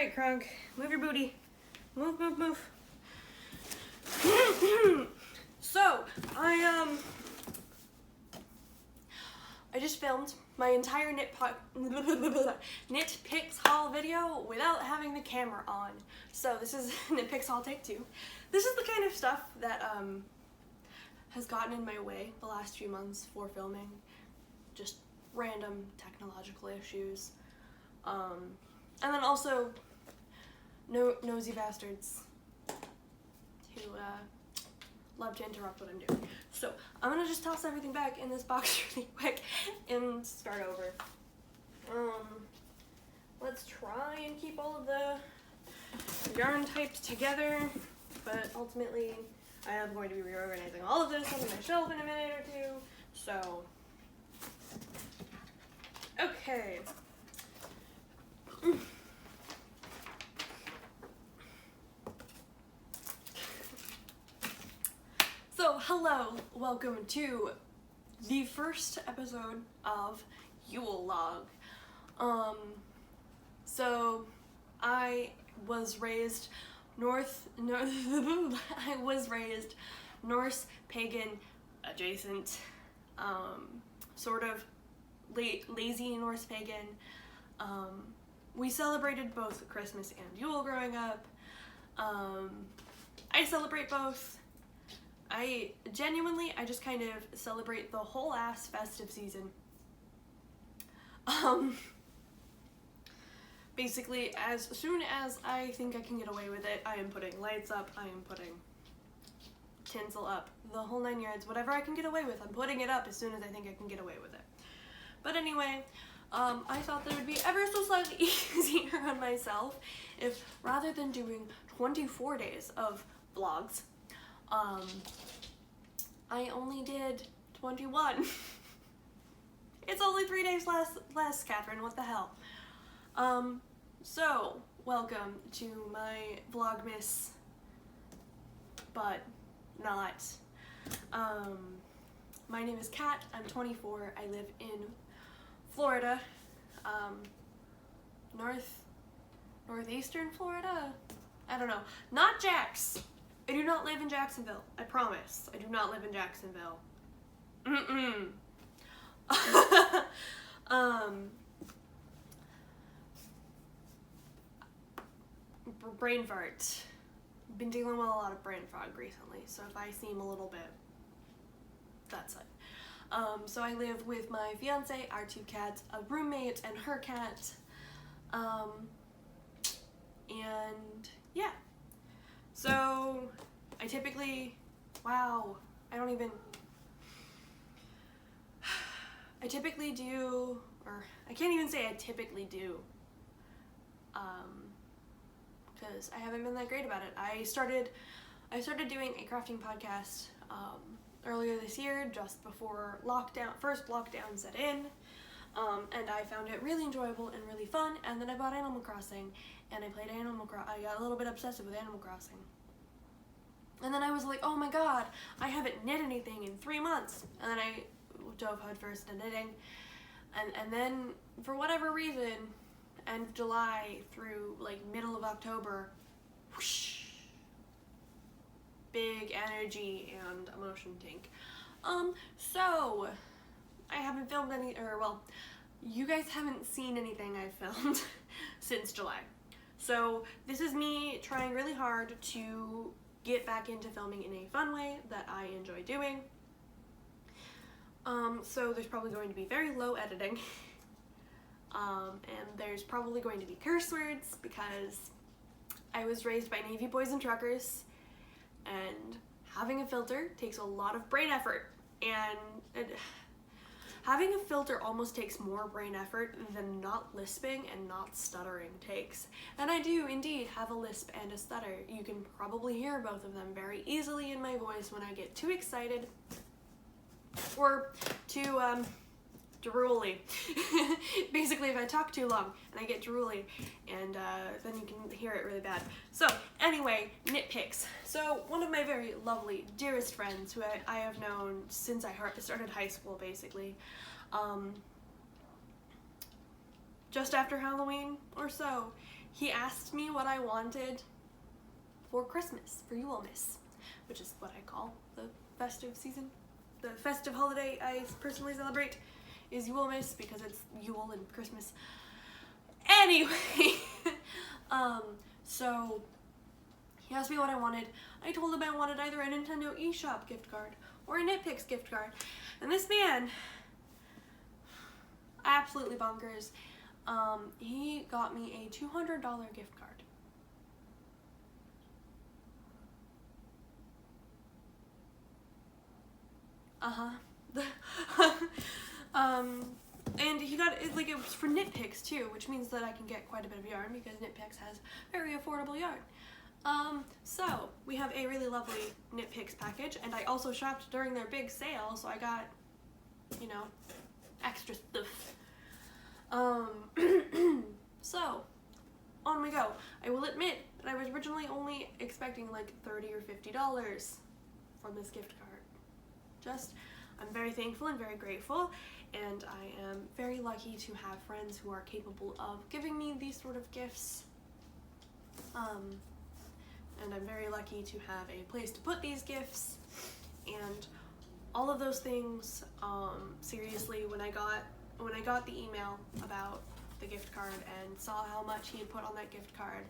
Alright, Krunk, move your booty. Move, move, move. So, I just filmed my entire knit picks haul video without having the camera on. So this is knit picks haul take 2. This is the kind of stuff that has gotten in my way the last few months for filming. Just random technological issues. And then also nosy bastards who love to interrupt what I'm doing. So I'm gonna just toss everything back in this box really quick and start over. Let's try and keep all of the yarn types together, but ultimately I am going to be reorganizing all of this on my shelf in a minute or two. So, okay. So, hello, welcome to the first episode of Yule log. So I was raised Norse pagan adjacent, sort of lazy Norse pagan. We celebrated both Christmas and Yule growing up. I celebrate both. I just kind of celebrate the whole ass festive season. Basically, as soon as I think I can get away with it, I am putting lights up, I am putting tinsel up, the whole 9 yards, whatever I can get away with, I'm putting it up as soon as I think I can get away with it. But anyway, I thought that it would be ever so slightly easier on myself if, rather than doing 24 days of vlogs, I only did 21. It's only 3 days less, Catherine, what the hell? So, welcome to my Vlogmas, but not. My name is Kat, I'm 24, I live in Florida, northeastern Florida? I don't know. Not Jax! I do not live in Jacksonville, I promise. I do not live in Jacksonville. Brain fart. Been dealing with a lot of brain fog recently, so if I seem a little bit, that's it. So I live with my fiance, our 2 cats, a roommate, and her cat. And yeah. So I typically, I typically do, or I can't even say I typically do, because I haven't been that great about it. I started doing a crafting podcast earlier this year, just before first lockdown set in, and I found it really enjoyable and really fun. And then I bought Animal Crossing, and I played Animal Crossing. I got a little bit obsessive with Animal Crossing, and then I was like, oh my god, I haven't knit anything in 3 months. And then I dove headfirst into knitting, and then for whatever reason, end of July through like middle of October, whoosh, big energy and emotion tank. So I haven't filmed any, you guys haven't seen anything I've filmed since July. So this is me trying really hard to get back into filming in a fun way that I enjoy doing. So there's probably going to be very low editing. And there's probably going to be curse words because I was raised by Navy boys and truckers, and having a filter takes a lot of brain effort, and having a filter almost takes more brain effort than not lisping and not stuttering takes. And I do indeed have a lisp and a stutter. You can probably hear both of them very easily in my voice when I get too excited or too drooly. Basically, if I talk too long and I get drooly, and then you can hear it really bad. So anyway, knit picks. So one of my very lovely, dearest friends who I have known since I started high school, basically, just after Halloween or so, he asked me what I wanted for Christmas, for Yulemas, which is what I call the festive season. The festive holiday I personally celebrate is Yulemas because it's Yule and Christmas. Anyway, so he asked me what I wanted. I told him I wanted either a Nintendo eShop gift card or a Nitpicks gift card. And this man, absolutely bonkers, he got me a $200 gift card. And he got it, like, it was for Nitpicks too, which means that I can get quite a bit of yarn because Nitpicks has very affordable yarn. So we have a really lovely Nitpicks package, and I also shopped during their big sale, so I got, you know, extra stuff. So on we go. I will admit that I was originally only expecting like $30 or $50 from this gift card. I'm very thankful and very grateful, and I am very lucky to have friends who are capable of giving me these sort of gifts. And I'm very lucky to have a place to put these gifts, and all of those things. Seriously, when I got the email about the gift card and saw how much he had put on that gift card,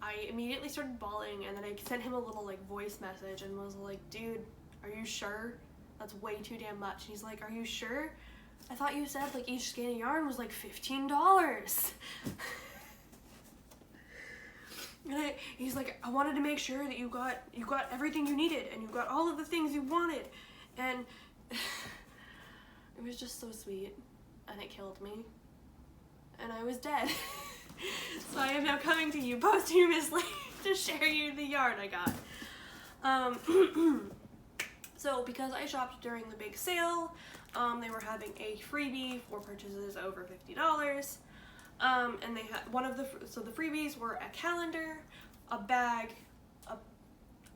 I immediately started bawling, and then I sent him a little like voice message and was like, dude, are you sure? That's way too damn much. And he's like, are you sure? I thought you said like each skein of yarn was like $15. And he's like, I wanted to make sure that you got everything you needed, and you got all of the things you wanted. And it was just so sweet, and it killed me. And I was dead. So I am now coming to you posthumously to share you the yarn I got. So because I shopped during the big sale, they were having a freebie for purchases over $50. And they had the freebies were a calendar, a bag, a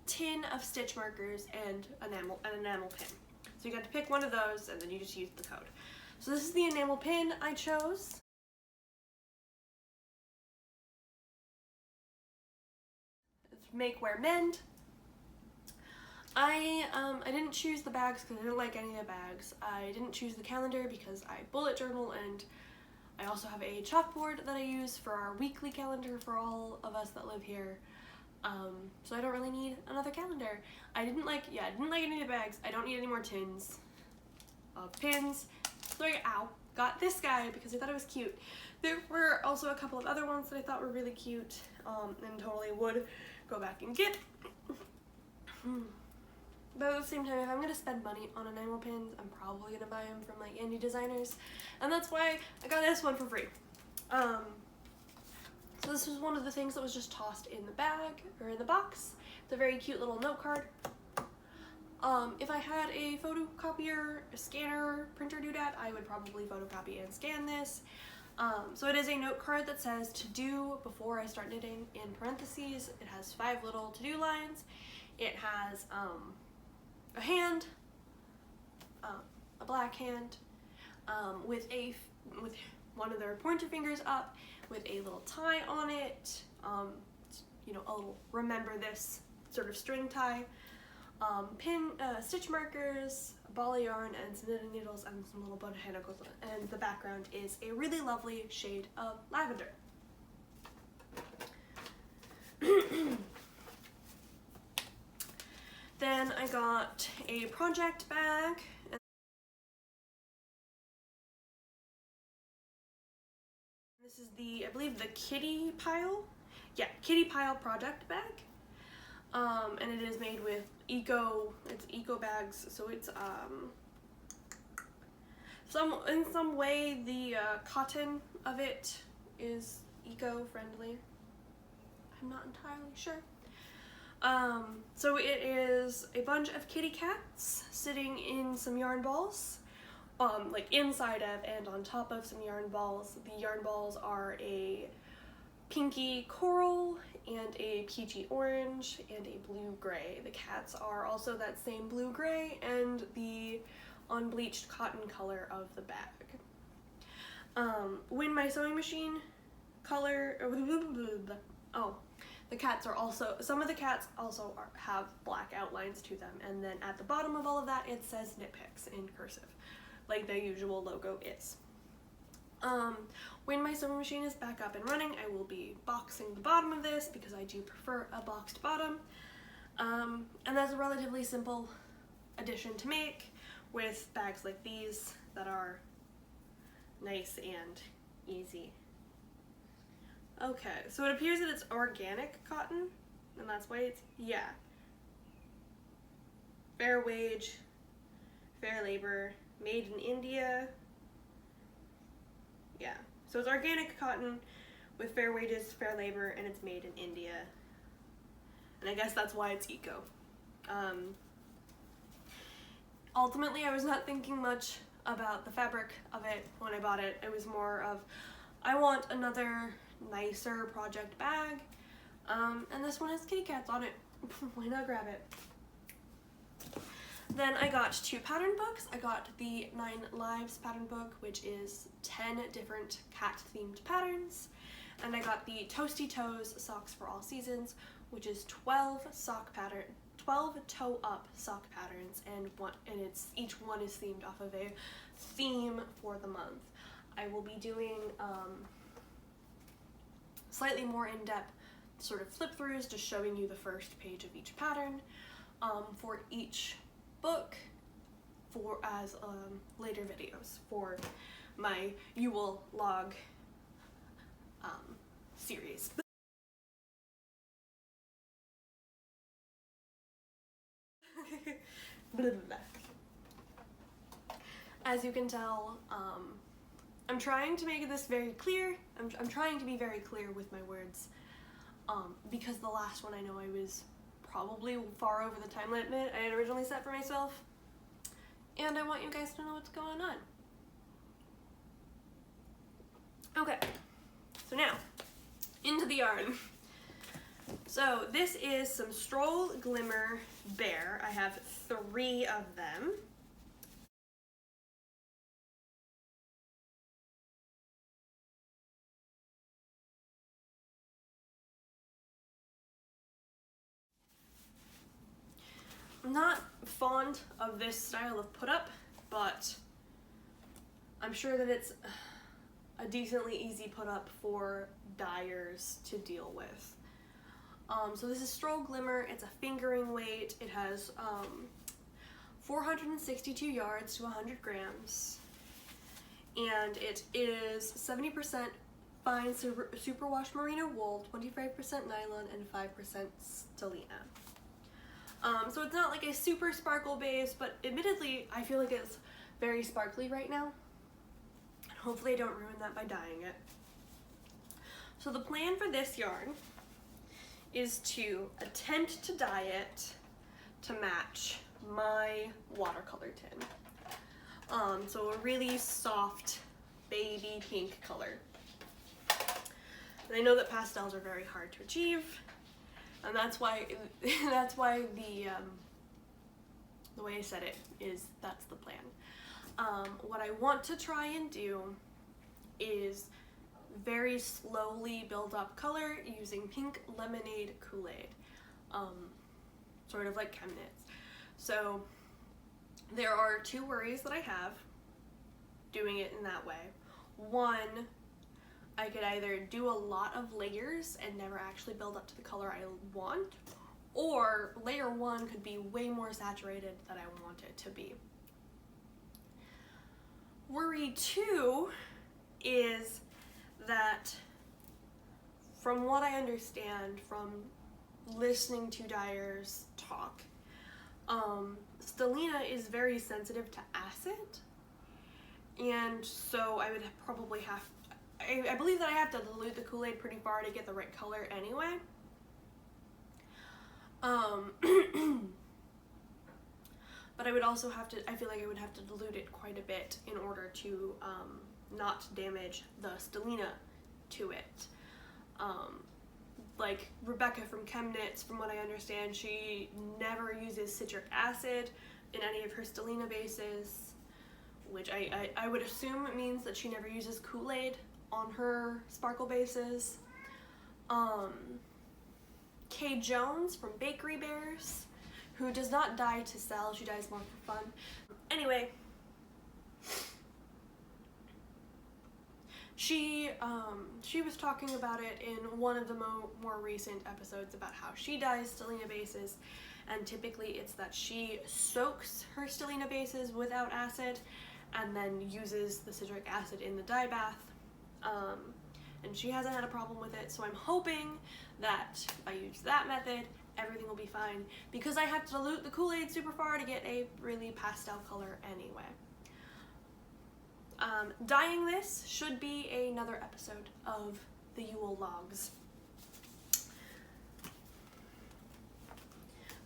tin of stitch markers, and an enamel pin. So you got to pick one of those, and then you just use the code. So this is the enamel pin I chose. It's make, wear, mend. I didn't choose the bags because I didn't like any of the bags. I didn't choose the calendar because I bullet journal, and I also have a chalkboard that I use for our weekly calendar for all of us that live here. So I don't really need another calendar. I didn't like any of the bags. I don't need any more tins of pins. So I got this guy because I thought it was cute. There were also a couple of other ones that I thought were really cute, and totally would go back and get. But at the same time, if I'm gonna spend money on enamel pins, I'm probably gonna buy them from like indie designers, and that's why I got this one for free. So this was one of the things that was just tossed in the bag, or in the box. It's a very cute little note card. If I had a photocopier, a scanner, printer doodad, I would probably photocopy and scan this. So it is a note card that says to do before I start knitting in parentheses. It has 5 little to-do lines. It has a hand, a black hand, with one of their pointer fingers up, with a little tie on it, you know, a little remember this sort of string tie, stitch markers, a ball of yarn, and some knitting needles, and some little botanicals, and the background is a really lovely shade of lavender. Then I got a project bag. This is I believe the Kitty Pile. Yeah, Kitty Pile project bag. And it is made with it's eco bags, so it's in some way the cotton of it is eco-friendly. I'm not entirely sure. So it is a bunch of kitty cats sitting in some yarn balls, like inside of and on top of some yarn balls. The yarn balls are a pinky coral and a peachy orange and a blue gray. The cats are also that same blue gray and the unbleached cotton color of the bag. When my sewing machine color. Oh, the cats are also, some of the cats also have black outlines to them, and then at the bottom of all of that it says nitpicks in cursive, like the usual logo is. When my sewing machine is back up and running, I will be boxing the bottom of this because I do prefer a boxed bottom. And that's a relatively simple addition to make with bags like these that are nice and easy. Okay, so it appears that it's organic cotton, and that's why it's, yeah. Fair wage, fair labor, made in India. Yeah, so it's organic cotton with fair wages, fair labor, and it's made in India. And I guess that's why it's eco. Ultimately, I was not thinking much about the fabric of it when I bought it. It was more of, I want another nicer project bag, and this one has kitty cats on it. Why not grab it? Then I got 2 pattern books. I got the 9 Lives pattern book, which is 10 different cat themed patterns, and I got the Toasty Toes Socks for All Seasons, which is 12 toe up sock patterns, and it's each one is themed off of a theme for the month. I will be doing slightly more in-depth sort of flip throughs, just showing you the first page of each pattern for each book for as later videos for my Yule log series. Blah, blah, blah. As you can tell, I'm trying to make this very clear. I'm trying to be very clear with my words, because the last one I know I was probably far over the time limit I had originally set for myself, and I want you guys to know what's going on. Okay, so now, into the yarn. So this is some Stroll Glimmer Bear. I have 3 of them. I'm not fond of this style of put up, but I'm sure that it's a decently easy put up for dyers to deal with. So this is Stroll Glimmer. It's a fingering weight. It has 462 yards to 100 grams, and it is 70% fine superwash merino wool, 25% nylon, and 5% stellina. So it's not like a super sparkle base, but admittedly I feel like it's very sparkly right now, and hopefully I don't ruin that by dyeing it. So the plan for this yarn is to attempt to dye it to match my watercolor tin. So a really soft baby pink color. And I know that pastels are very hard to achieve, and that's why the way I said it is that's the plan. What I want to try and do is very slowly build up color using pink lemonade Kool-Aid, sort of like Chemnitz. So there are 2 worries that I have doing it in that way. One, I could either do a lot of layers and never actually build up to the color I want, or layer 1 could be way more saturated than I want it to be. Worry 2 is that, from what I understand from listening to dyers talk, stellina is very sensitive to acid, and so I would probably have, I believe that I have to dilute the Kool-Aid pretty far to get the right color anyway. But I would also have to, I feel like I would have to dilute it quite a bit in order to not damage the stellina to it. Like Rebecca from Chemnitz, from what I understand, she never uses citric acid in any of her stellina bases, which I would assume it means that she never uses Kool-Aid on her sparkle bases. Kay Jones from Bakery Bears, who does not dye to sell, she dyes more for fun. Anyway, she was talking about it in one of the more recent episodes about how she dyes stellina bases, and typically it's that she soaks her stellina bases without acid and then uses the citric acid in the dye bath. And she hasn't had a problem with it, so I'm hoping that if I use that method, everything will be fine, because I have to dilute the Kool-Aid super far to get a really pastel color anyway. Dyeing this should be another episode of the Yule logs.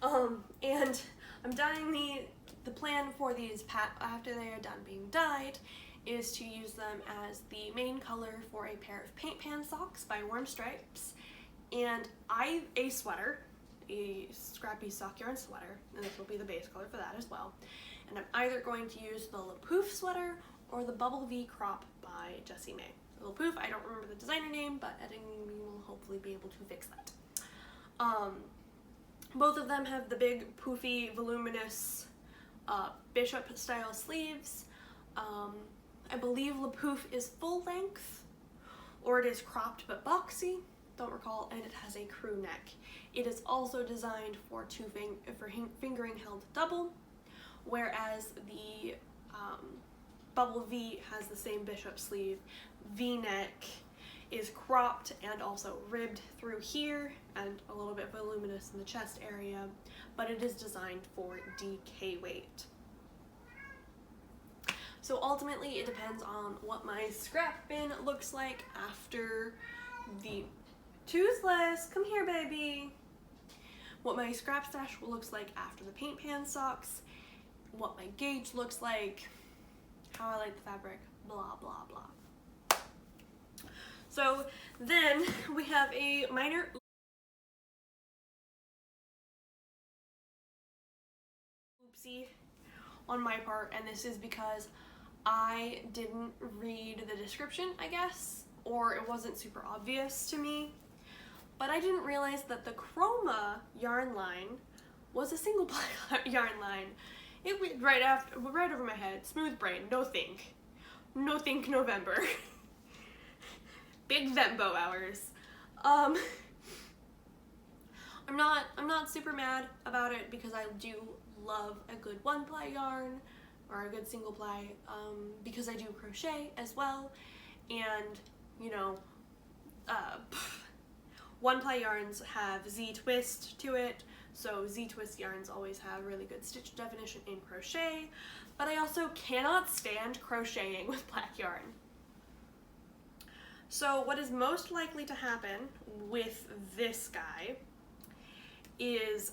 And I'm dyeing the plan for these after they are done being dyed is to use them as the main color for a pair of paint pan socks by Worm Stripes, and a sweater, a scrappy sock yarn sweater, and this will be the base color for that as well. And I'm either going to use the Le Pouf sweater or the Bubble V crop by Jessie May. Le Pouf, I don't remember the designer name, but editing will hopefully be able to fix that. Both of them have the big poofy voluminous bishop style sleeves. I believe Le Pouf is full length, or it is cropped but boxy, don't recall, and it has a crew neck. It is also designed for fingering held double, whereas the Bubble V has the same bishop sleeve. V-neck is cropped and also ribbed through here and a little bit voluminous in the chest area, but it is designed for DK weight. So ultimately it depends on what my scrap bin looks like after the Toothless, come here baby, what my scrap stash looks like after the paint pan socks, what my gauge looks like, how I like the fabric, blah blah blah. So then we have a minor oopsie on my part, and this is because I didn't read the description, I guess, or it wasn't super obvious to me, but I didn't realize that the Chroma yarn line was a single ply yarn line. It went right over my head. Smooth brain, no think November. Big Vembo hours. I'm not super mad about it because I do love a good one ply yarn or a good single ply, because I do crochet as well, and you know, one ply yarns have Z-twist to it, so Z-twist yarns always have really good stitch definition in crochet, but I also cannot stand crocheting with black yarn. So what is most likely to happen with this guy is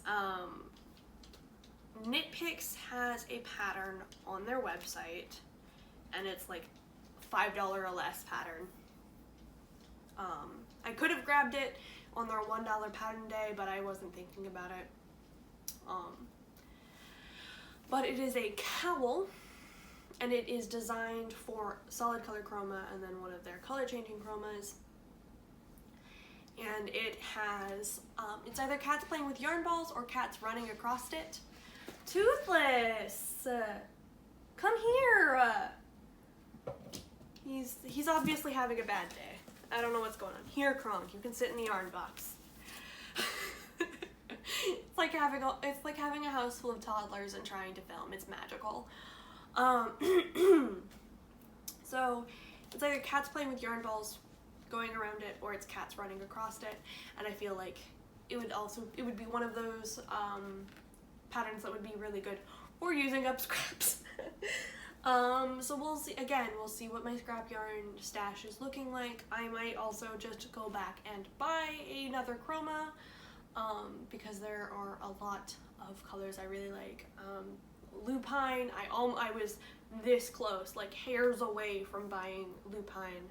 Knit Picks has a pattern on their website, and it's like $5 or less pattern. I could have grabbed it on their $1 pattern day, but I wasn't thinking about it. But it is a cowl, and it is designed for solid color chroma and then one of their color changing chromas. And it has, it's either cats playing with yarn balls or cats running across it. Toothless! Come here! He's obviously having a bad day. I don't know what's going on. Here, Kronk, you can sit in the yarn box. It's like having a house full of toddlers and trying to film. It's magical. So it's either cats playing with yarn balls going around it, or it's cats running across it, and I feel like it would be one of those patterns that would be really good for using up scraps. So we'll see what my scrap yarn stash is looking like. I might also just go back and buy another chroma, because there are a lot of colors I really like. Lupine, I was this close, like hairs away from buying lupine.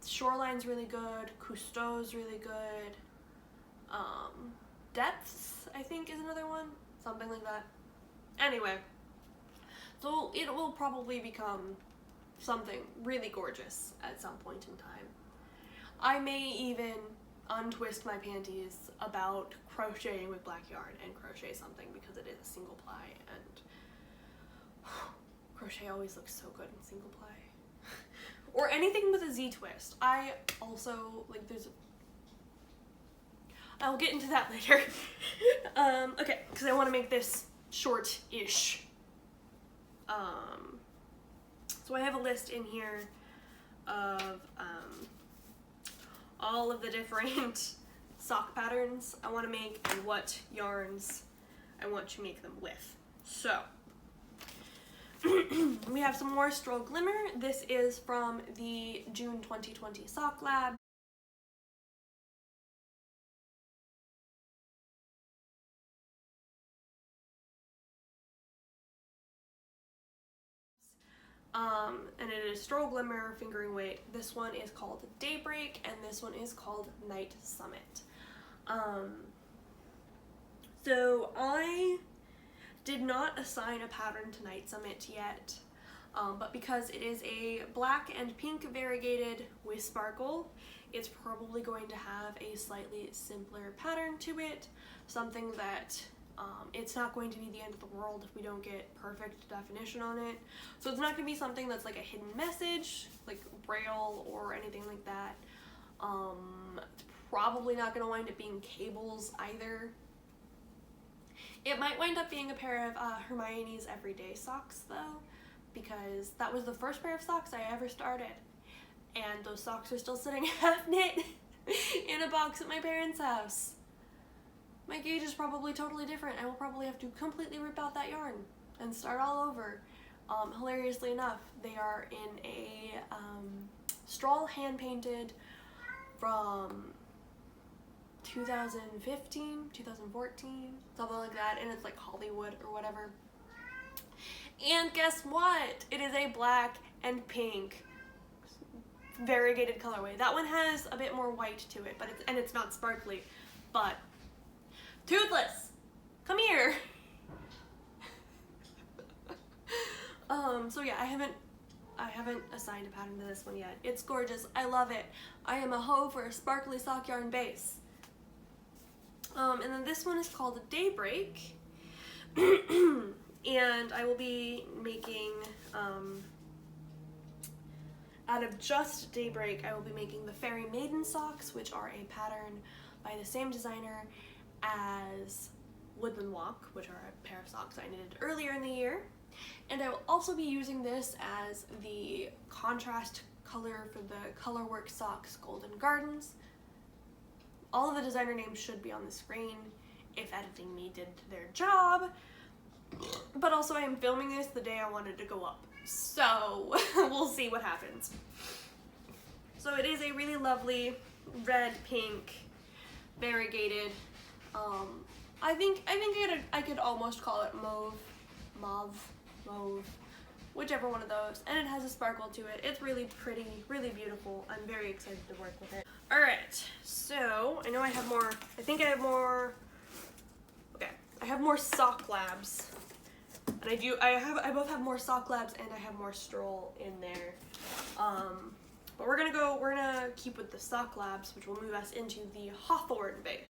Shoreline's really good, Cousteau's really good. Depths, I think, is another one, something like that. Anyway, so it will probably become something really gorgeous at some point in time. I may even untwist my panties about crocheting with black yarn and crochet something, because it is a single ply, and crochet always looks so good in single ply. Or anything with a Z-twist. I also, like, I'll get into that later. Okay, because I want to make this short-ish. So I have a list in here of all of the different sock patterns I want to make and what yarns I want to make them with. So we have some more Stroll Glimmer. This is from the June 2020 Sock Lab. And it is Stroll Glimmer fingering weight. This one is called Daybreak, and this one is called Night Summit. So I did not assign a pattern to Night Summit yet, but because it is a black and pink variegated with sparkle, it's probably going to have a slightly simpler pattern to it, something that it's not going to be the end of the world if we don't get perfect definition on it. So it's not going to be something that's like a hidden message, like braille or anything like that. It's probably not going to wind up being cables either. It might wind up being a pair of Hermione's Everyday socks though, because that was the first pair of socks I ever started. And those socks are still sitting half knit in a box at my parents' house. My gauge is probably totally different. I will probably have to completely rip out that yarn and start all over. Hilariously enough, they are in a Stroll hand painted from 2015, 2014, something like that, and it's like Hollywood or whatever. And guess what? It is a black and pink variegated colorway. That one has a bit more white to it, but it's not sparkly, but Toothless, come here. So yeah, I haven't assigned a pattern to this one yet. It's gorgeous. I love it. I am a hoe for a sparkly sock yarn base. And then this one is called Daybreak. And I will be making, out of just Daybreak, I will be making the Fairy Maiden socks, which are a pattern by the same designer as Woodland Walk, which are a pair of socks I knitted earlier in the year. And I will also be using this as the contrast color for the Colorwork Socks Golden Gardens. All of the designer names should be on the screen if editing me did their job. But also I am filming this the day I wanted to go up, so we'll see what happens. So it is a really lovely red pink variegated. I think I could almost call it mauve, whichever one of those. And it has a sparkle to it. It's really pretty, really beautiful. I'm very excited to work with it. All right, so I know I have more. I think I have more. Okay, I have more sock labs, and I both have more sock labs and I have more Stroll in there. But we're gonna keep with the sock labs, which will move us into the Hawthorne base.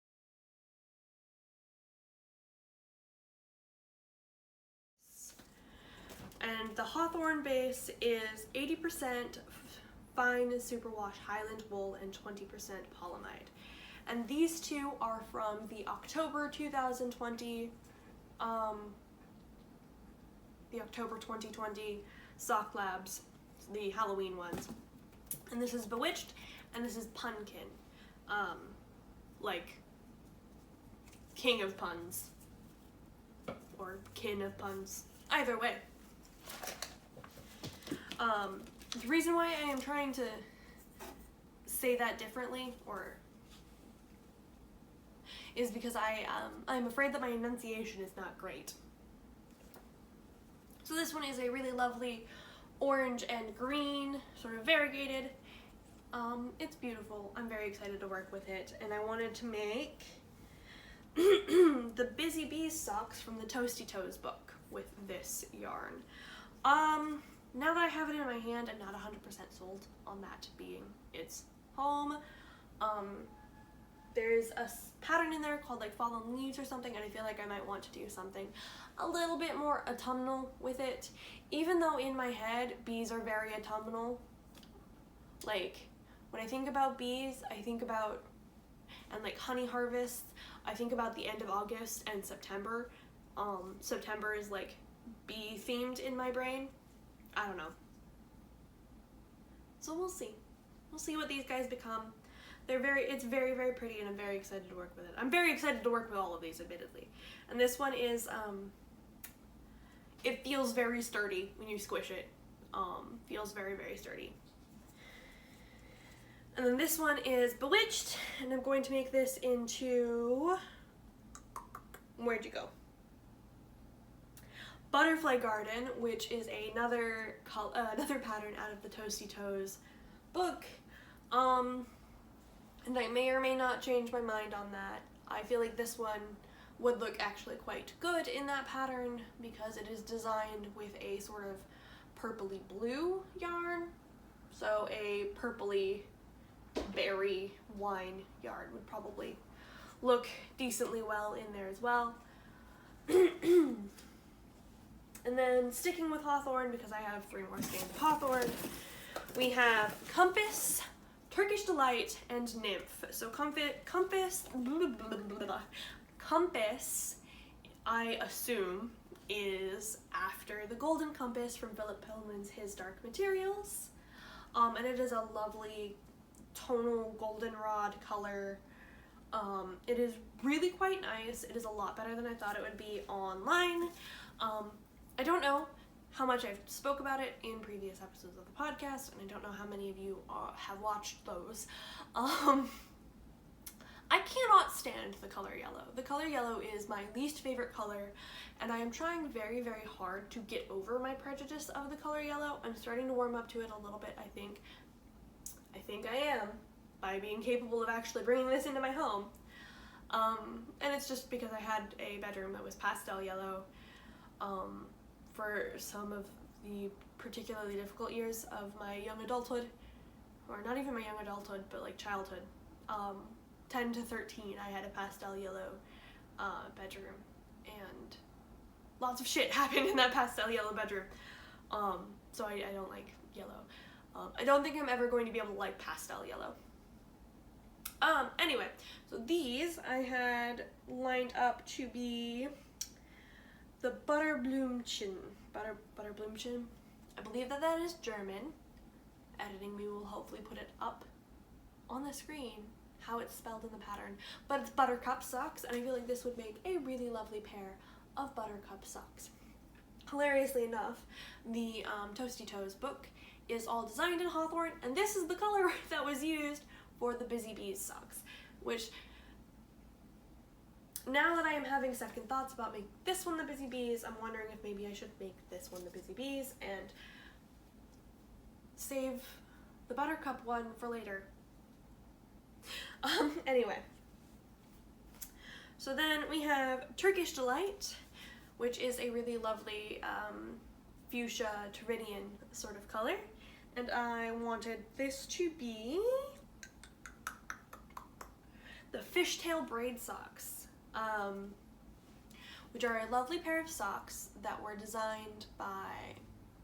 And the Hawthorne base is 80% fine superwash Highland wool and 20% polyamide. And these two are from the October 2020, Sock Labs, the Halloween ones. And this is Bewitched, and this is Punkin. Like, king of puns. Or kin of puns. Either way. The reason why I am trying to say that differently, is because I'm afraid that my enunciation is not great. So this one is a really lovely orange and green, sort of variegated. It's beautiful. I'm very excited to work with it, and I wanted to make the Busy Bees socks from the Toasty Toes book with this yarn. now that I have it in my hand, I'm not 100% sold on that being its home. There's a pattern in there called like Fallen Leaves or something, and I feel like I might want to do something a little bit more autumnal with it. Even though in my head, bees are very autumnal. Like, when I think about bees, I think about, and like honey harvests, I think about the end of August and September. September is like bee themed in my brain. I don't know. So we'll see. We'll see what these guys become. It's very, very pretty, and I'm very excited to work with it. I'm very excited to work with all of these, admittedly. And this one is, it feels very sturdy when you squish it. Feels very, very sturdy. And then this one is Bewitched, and I'm going to make this into, where'd you go? Butterfly Garden, which is another pattern out of the Toasty Toes book. And I may or may not change my mind on that. I feel like this one would look actually quite good in that pattern because it is designed with a sort of purpley blue yarn. So a purpley berry wine yarn would probably look decently well in there as well. And then sticking with Hawthorn, because I have 3 more skeins of Hawthorn, we have Compass, Turkish Delight, and Nymph. So Compass, I assume, is after the Golden Compass from Philip Pullman's His Dark Materials. And it is a lovely tonal goldenrod color. It is really quite nice. It is a lot better than I thought it would be online. I don't know how much I've spoke about it in previous episodes of the podcast, and I don't know how many of you have watched those. I cannot stand the color yellow. The color yellow is my least favorite color, and I am trying very, very hard to get over my prejudice of the color yellow. I'm starting to warm up to it a little bit, I think. I am, by being capable of actually bringing this into my home. And it's just because I had a bedroom that was pastel yellow for some of the particularly difficult years of my young adulthood, or not even my young adulthood, but like childhood. 10 to 13, I had a pastel yellow bedroom, and lots of shit happened in that pastel yellow bedroom. So I don't like yellow. I don't think I'm ever going to be able to like pastel yellow. Anyway, so these I had lined up to be the Butterblümchen. Butterblümchen. I believe that is German. Editing me will hopefully put it up on the screen, how it's spelled in the pattern. But it's buttercup socks, and I feel like this would make a really lovely pair of buttercup socks. Hilariously enough, the Toasty Toes book is all designed in Hawthorn, and this is the color that was used for the Busy Bees socks, which, now that I am having second thoughts about making this one the Busy Bees, I'm wondering if maybe I should make this one the Busy Bees and save the Buttercup one for later. Anyway. So then we have Turkish Delight, which is a really lovely fuchsia Turidian sort of color. And I wanted this to be the Fishtail Braid Socks, which are a lovely pair of socks that were designed by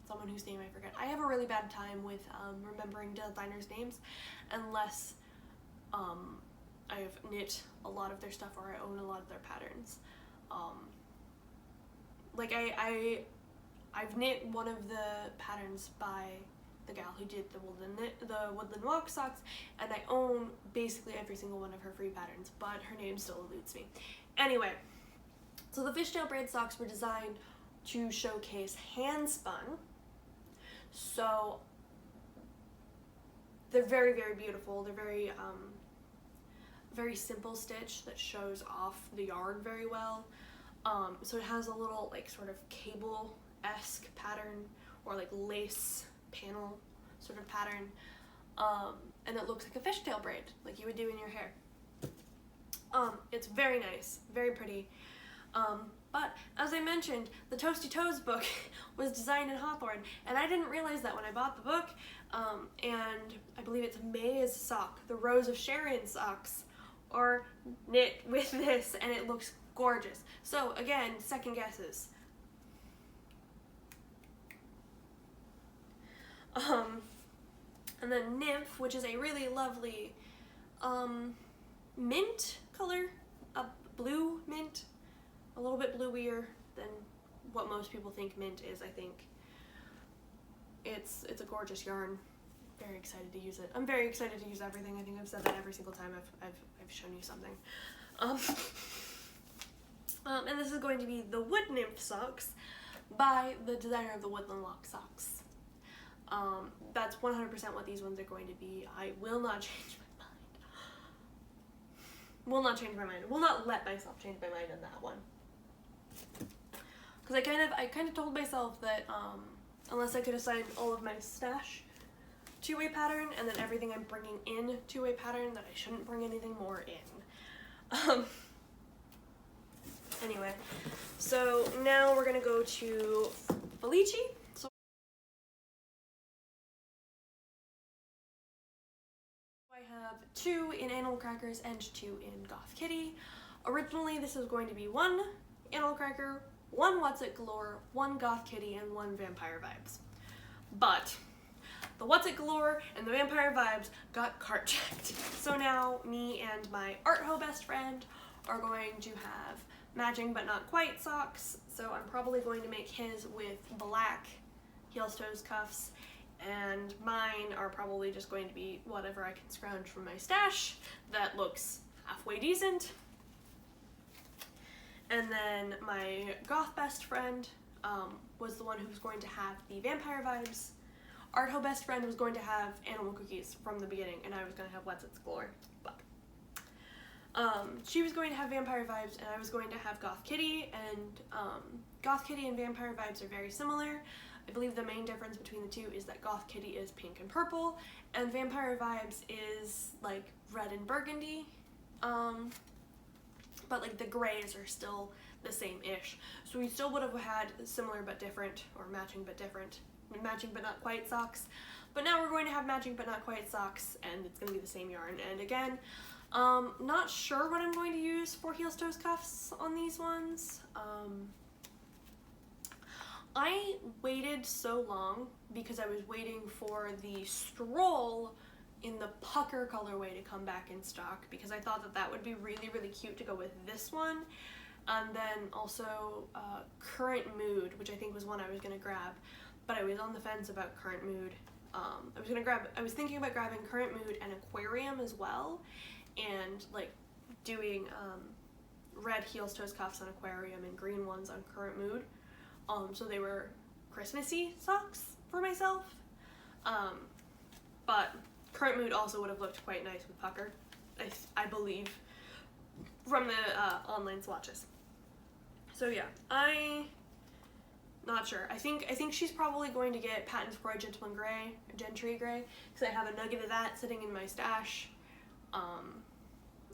someone whose name I forget. I have a really bad time with remembering designers' names unless I've knit a lot of their stuff or I own a lot of their patterns. Like I've knit one of the patterns by the gal who did the Woodland Walk socks, and I own basically every single one of her free patterns, but her name still eludes me. Anyway, so the Fishtail Braid Socks were designed to showcase hand spun. So they're very, very beautiful. They're very, very simple stitch that shows off the yarn very well. So it has a little like sort of cable-esque pattern or like lace panel sort of pattern, and it looks like a fishtail braid like you would do in your hair. It's very nice, very pretty. But as I mentioned, the Toasty Toes book was designed in Hawthorne, and I didn't realize that when I bought the book. And I believe it's May's sock, the Rose of Sharon socks, are knit with this, and it looks gorgeous. So again, second guesses. And then Nymph, which is a really lovely mint color, a blue mint, a little bit bluier than what most people think mint is, I think. It's a gorgeous yarn. Very excited to use it. I'm very excited to use everything. I think I've said that every single time I've shown you something. And this is going to be the Wood Nymph socks by the designer of the Woodland Lock socks. That's 100% what these ones are going to be. I will not change my mind. Will not change my mind. Will not let myself change my mind on that one. Because I kind of told myself that unless I could assign all of my stash two-way pattern and then everything I'm bringing in two-way pattern, that I shouldn't bring anything more in. Anyway, so now we're gonna go to Felici. So I have 2 in Animal Crackers and 2 in Goth Kitty. Originally, this was going to be 1 Animal Cracker, 1 What's It Galore, 1 Goth Kitty, and 1 Vampire Vibes. But the What's It Galore and the Vampire Vibes got cart checked. So now me and my art ho best friend are going to have matching but not quite socks. So I'm probably going to make his with black heels, toes, cuffs, and mine are probably just going to be whatever I can scrounge from my stash that looks halfway decent. And then my goth best friend was the one who was going to have the Vampire Vibes. Art ho best friend was going to have animal cookies from the beginning, and I was going to have What's It Galore. But she was going to have Vampire Vibes, and I was going to have Goth Kitty, and Goth Kitty and Vampire Vibes are very similar. I believe the main difference between the two is that Goth Kitty is pink and purple, and Vampire Vibes is like red and burgundy. But like the grays are still the same-ish. So we still would have had similar but different, or matching but different, matching but not quite socks. But now we're going to have matching but not quite socks, and it's going to be the same yarn. And again, not sure what I'm going to use for heels, toes, cuffs on these ones. I waited so long because I was waiting for the Stroll in the pucker colorway to come back in stock, because I thought that that would be really, really cute to go with this one. And then also Current Mood, which I think was one I was going to grab, but I was on the fence about Current Mood. I was thinking about grabbing Current Mood and Aquarium as well, and like doing red heels, toes, cuffs on Aquarium and green ones on Current Mood. So they were Christmassy socks for myself. But Current Mood also would have looked quite nice with pucker, I believe, from the online swatches. So yeah, not sure. I think she's probably going to get Patent Croix Gentleman Grey, or Gentry Grey, because I have a nugget of that sitting in my stash.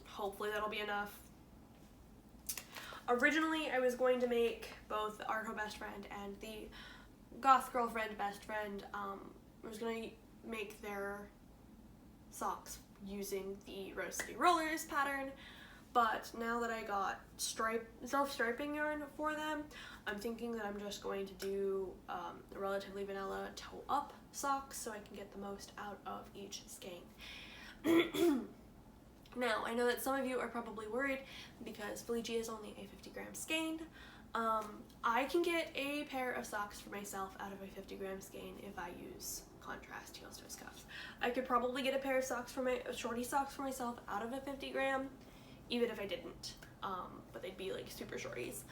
Hopefully that'll be enough. Originally, I was going to make both the Art ho best friend and the Goth girlfriend best friend. I was going to make their socks using the Rose City Rollers pattern, but now that I got self-striping yarn for them, I'm thinking that I'm just going to do a relatively vanilla toe-up socks so I can get the most out of each skein. Now, I know that some of you are probably worried because Felici is only a 50-gram skein. I can get a pair of socks for myself out of a 50-gram skein if I use contrast heels, toes, cuffs. I could probably get a pair of socks shorty socks for myself out of a 50-gram, even if I didn't. But they'd be like super shorties.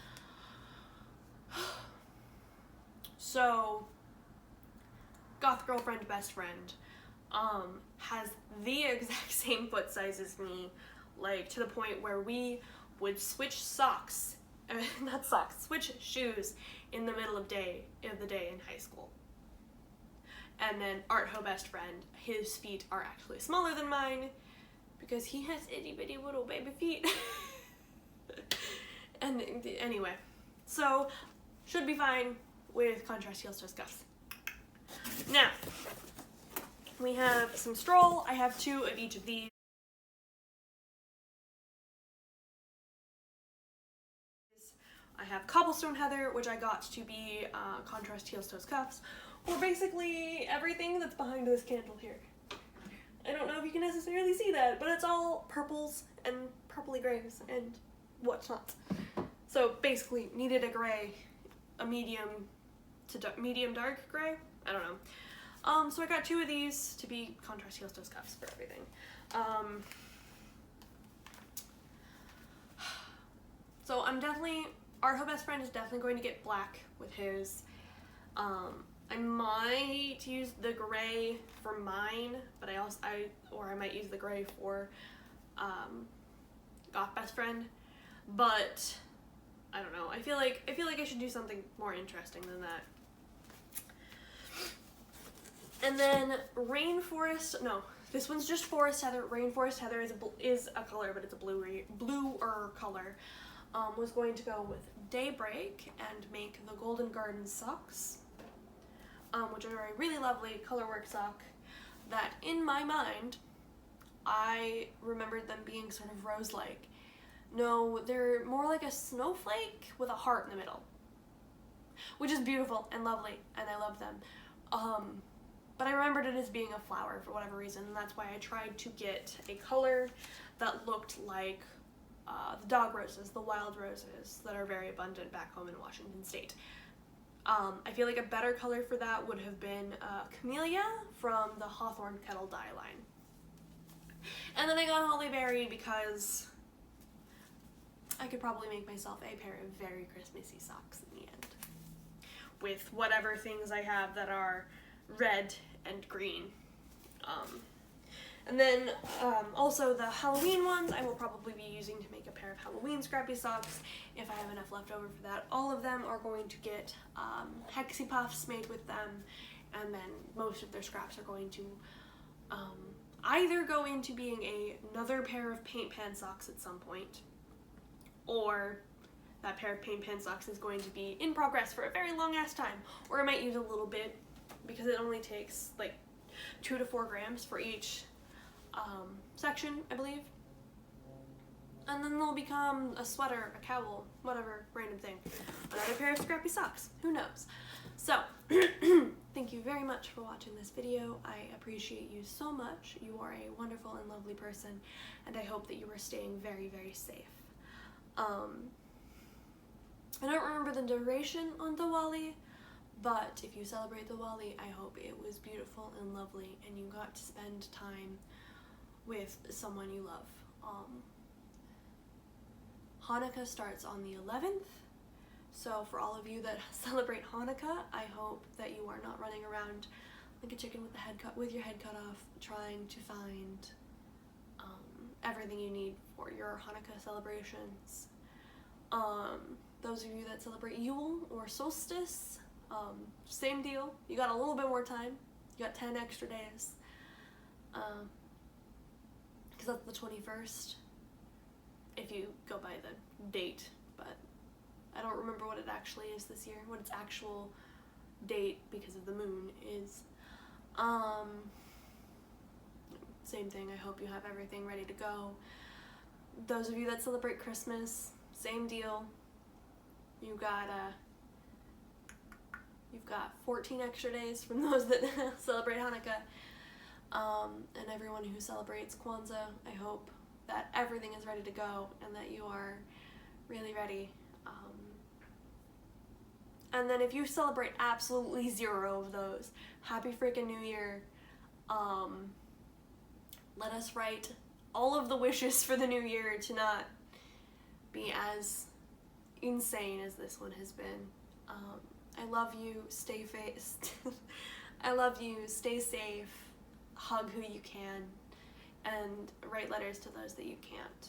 So, Goth girlfriend best friend has the exact same foot size as me, like to the point where we would switch switch shoes in the middle of the day in high school. And then Art ho best friend, his feet are actually smaller than mine because he has itty bitty little baby feet. And anyway, So, should be fine with contrast heel toe scuffs. Now, we have some Stroll. I have 2 of each of these. I have Cobblestone Heather, which I got to be contrast heel toe cuffs, or basically everything that's behind this candle here. I don't know if you can necessarily see that, but it's all purples and purpley grays and whatnot. So basically, needed a gray, a medium to medium dark gray. I don't know. So I got 2 of these to be contrast heel toe cuffs for everything. So I'm definitely. Our Best Friend is definitely going to get black with his. I might use the gray for mine, but I might use the gray for Goth Best Friend, but I don't know. I feel like I should do something more interesting than that. And then Rainforest. No, this one's just Forest Heather. Rainforest Heather is a color, but it's a bluer color. Was going to go with Daybreak and make the Golden Garden socks, which are a really lovely colorwork sock that in my mind I remembered them being sort of rose-like. No, they're more like a snowflake with a heart in the middle, which is beautiful and lovely, and I love them. But I remembered it as being a flower for whatever reason, and that's why I tried to get a color that looked like the dog roses, the wild roses that are very abundant back home in Washington State. I feel like a better color for that would have been Camellia from the Hawthorne Kettle dye line. And then I got Hollyberry because I could probably make myself a pair of very Christmassy socks in the end, with whatever things I have that are red and green. And then also the Halloween ones I will probably be using to make a pair of Halloween scrappy socks if I have enough left over for that. All of them are going to get Hexie Puffs made with them, and then most of their scraps are going to either go into being another pair of paint pan socks at some point, or that pair of paint pan socks is going to be in progress for a very long ass time, or I might use a little bit because it only takes like 2 to 4 grams for each section, I believe. And then they'll become a sweater, a cowl, whatever random thing. Another pair of scrappy socks, who knows? So, thank you very much for watching this video. I appreciate you so much. You are a wonderful and lovely person, and I hope that you are staying very, very safe. I don't remember the duration on Diwali, but if you celebrate Diwali, I hope it was beautiful and lovely, and you got to spend time with someone you love. Hanukkah starts on the 11th, so for all of you that celebrate Hanukkah, I hope that you are not running around like a chicken with your head cut off, trying to find everything you need for your Hanukkah celebrations. Those of you that celebrate Yule or solstice, same deal. You got a little bit more time. You got 10 extra days. Because that's the 21st, if you go by the date, but I don't remember what it actually is this year, what its actual date, because of the moon, is. Same thing, I hope you have everything ready to go. Those of you that celebrate Christmas, same deal. You've got 14 extra days from those that celebrate Hanukkah. And everyone who celebrates Kwanzaa, I hope that everything is ready to go and that you are really ready. And then if you celebrate absolutely 0 of those, happy freaking New Year. Let us write all of the wishes for the new year to not be as insane as this one has been. I love you, I love you, stay safe, hug who you can, and write letters to those that you can't.